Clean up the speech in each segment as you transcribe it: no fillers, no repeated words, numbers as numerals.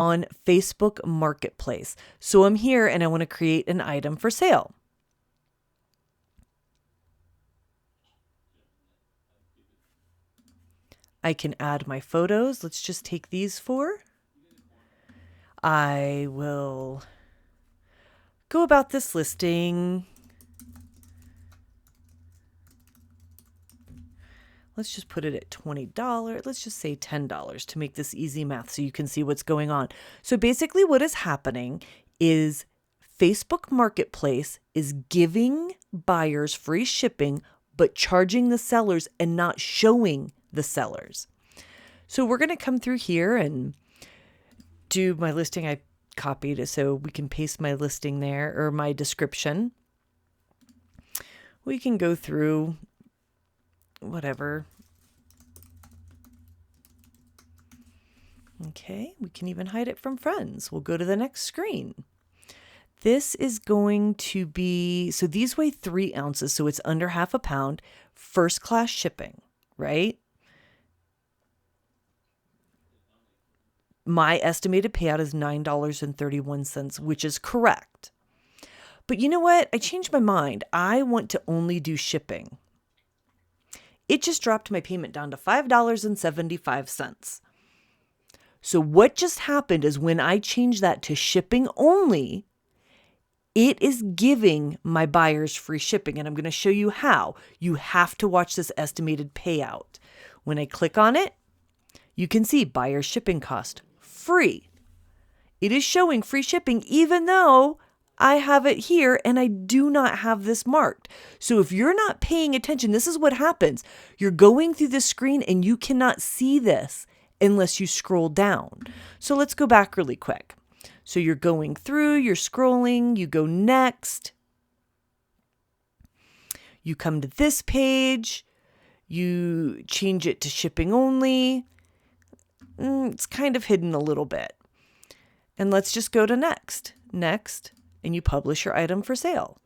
on Facebook Marketplace. So I'm here and I want to create an item for sale. I can add my photos. Let's just take these 4. I will go about this listing. Let's just put it at $20. Let's just say $10 to make this easy math so you can see what's going on. So basically what is happening is Facebook Marketplace is giving buyers free shipping, but charging the sellers and not showing the sellers. So we're going to come through here and do my listing. I copied it so we can paste my listing there, or my description. We can go through whatever. Okay, we can even hide it from friends. We'll go to the next screen. This is going to be, so these weigh 3 ounces, so it's under half a pound, first class shipping, right? My estimated payout is $9.31, which is correct. But you know what? I changed my mind. I want to only do shipping. It just dropped my payment down to $5.75. So what just happened is when I changed that to shipping only, it is giving my buyers free shipping. And I'm going to show you how. You have to watch this estimated payout. When I click on it, you can see buyer shipping cost free. It is showing free shipping even though I have it here and I do not have this marked. So if you're not paying attention, this is what happens. You're going through the screen and you cannot see this unless you scroll down. So let's go back really quick. So you're going through, you're scrolling, you go next. You come to this page, you change it to shipping only. It's kind of hidden a little bit. And let's just go to next, and you publish your item for sale.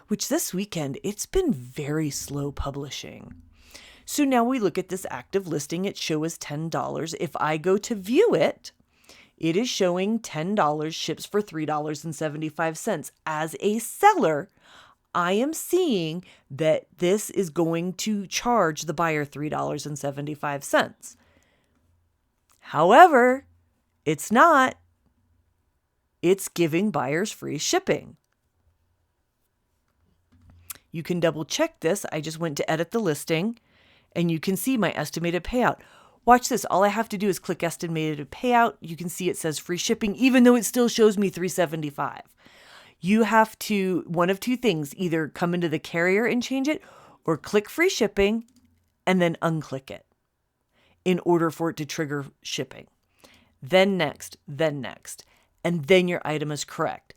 Which this weekend, it's been very slow publishing. So now we look at this active listing. It shows $10. If I go to view it, it is showing $10 ships for $3.75. As a seller, I am seeing that this is going to charge the buyer $3.75. However, it's not. It's giving buyers free shipping. You can double check this. I just went to edit the listing and you can see my estimated payout. Watch this. All I have to do is click estimated payout. You can see it says free shipping, even though it still shows me $3.75. You have to, one of 2 things, either come into the carrier and change it or click free shipping and then unclick it in order for it to trigger shipping. Then next, and then your item is correct.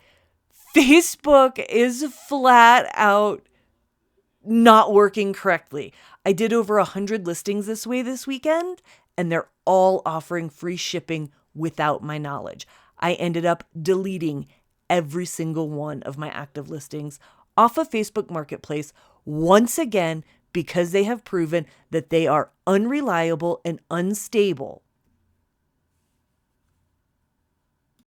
Facebook is flat out not working correctly. I did over 100 listings this way this weekend, and they're all offering free shipping without my knowledge. I ended up deleting every single one of my active listings off of Facebook Marketplace once again because they have proven that they are unreliable and unstable.